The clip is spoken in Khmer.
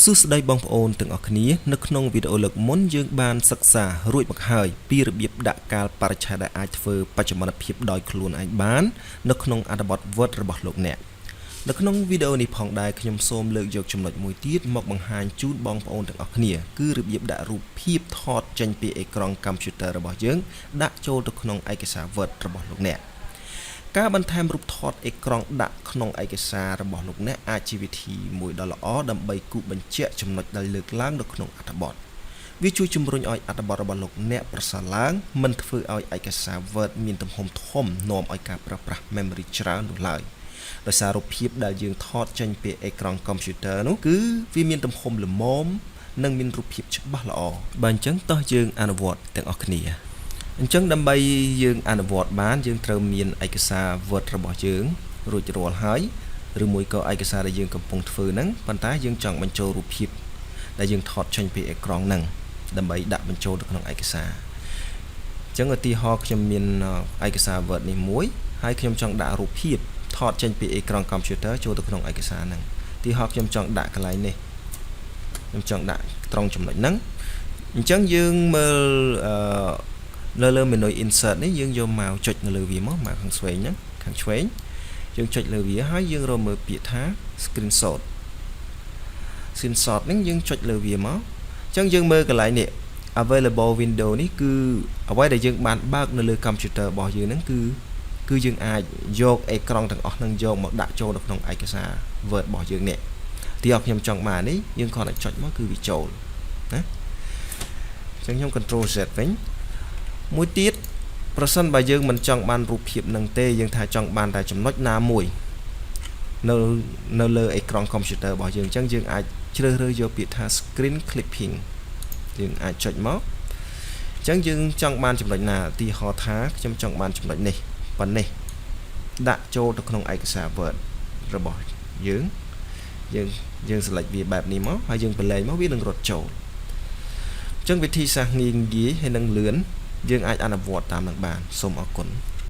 សួស្តីបងប្អូនទាំងអស់គ្នានៅក្នុងវីដេអូលើកមុនយើងបានសិក្សារួចមកហើយពីរបៀបដាក់កាលបរិច្ឆេទដែលអាចធ្វើបច្ចុប្បន្នភាពដោយខ្លួនឯងបាននៅក្នុងអត្ថបទ Word របស់លោកអ្នកនៅក្នុងវីដេអូនេះផងដែរខ្ញុំសូមលើកយកចំណុចមួយទៀតមកបង្ហាញជូនបងប្អូនទាំងអស់គ្នាគឺរបៀបដាក់រូបភាពថតចេញពីអេក្រង់កុំព្យូទ័ររបស់យើងដាក់ចូលទៅក្នុងឯកសារ Word របស់លោកអ្នកការបន្ថែមរូបថតអេក្រង់ដាក់ក្នុងឯកសាររបស់លោកអ្នកអាចជាវិធីមួយដ៏ល្អដើម្បីគូសបញ្ជាក់ចំណុចដែលលើកឡើងនៅក្នុងអត្ថបទវាជួយជំរុញឲ្យអត្ថបទរបស់លោកអ្នកប្រសើរឡើងមិនធ្វើឲ្យឯកសារ Word មានទំហំធំនាំឲ្យការប្រើប្រាស់ memory ច្រើននោះឡើយដោយសាររូបភាពដែលយើងថតចេញពីអេក្រង់កុំព្យូទ័រនោះគឺវាមានទំហំល្មមនិងមានរូបភាពច្បាស់ល្អបើអញ្ចឹងតោះយើងអនុវត្តទាំងអស់គ្នាអញ្ចឹងដើម្បីយើងអនុវត្តបានយើងត្រូវមានឯកសារ Word របស់យើងរួចរាល់ហើយឬមួយក៏ឯកសារដែលយើងកំពុងធ្វើហ្នឹងប៉ុន្តែយើងចង់បញ្ចូលរូបភាពដែលយើងថតចេញពីអេក្រង់ហ្នឹងដើម្បីដាក់បញ្ចូលទៅក្នុងឯកសារអញ្ចឹងឧទាហរណ៍ខ្ញុំមានឯកសារ Word នេះមួយហើយខ្ញុំចង់ដាក់រូបភាពថតចេញពីអេក្រង់កុំព្យូទ័រចូលទៅក្នុងឯកសារហ្នឹងឧទាហរណ៍ខ្ញុំចង់ដាក់កន្លែងនេះខ្ញុំចង់ដាក់ត្រង់ចំណុចហ្នឹងអញ្ចឹងយើងមើលលើ menu insert នេះយើងយកមកចុចនៅលើវាមកខាងឆ្វេងហ្នឹងខាងឆ្វេងយើងចុចលើវាហើយយើងរកមើលពាក្យថា screenshot ហ្នឹងយើងចុចលើវាមកអញ្ចឹងយើងមើលកន្លែងនេះ available window នេះគឺអ្វីដែលយើងបានបើកនៅលើកុំព្យូទ័ររបស់យើងហ្នឹងគឺយើងអាចយកអេក្រង់ទាំងអស់ហ្នឹងយកមកដាក់ចូលនៅក្នុងឯកសារ Word របស់យើងនេះទីអរខ្ញុំចង់បាននេះយើងគ្រាន់តែចុចមកគឺវាចូលណាអញ្ចឹងខ្ញុំ control Z វិញមួយទៀតប្រសិនបើយើងមិនចង់បានរូបភាពនឹងទេយើងថាចង់បានតែចំណុចណាមួយនៅលើអេក្រង់កុំព្យូទ័ររបស់យើងអញ្ចឹងយើងអាចជ្រើសរើសយកពាក្យថា screen clipping យើងអាចចុចមកអញ្ចឹងយើងចង់បានចំណុចណាឧទាហរណ៍ថាខ្ញុំចង់បានចំណុចនេះប៉ុណ្ណេះដាក់ចូលទៅក្នុងឯកសារ Word របស់យើង select វាបែបនេះមកហើយយើងបន្លែងមកវានឹងរត់ចូលអញ្ចឹងវិធីសាស្ត្រងាយៗហើយនឹងលឿនយើងអាចអនុវត្តតាមនឹងបានសូមអរគុណ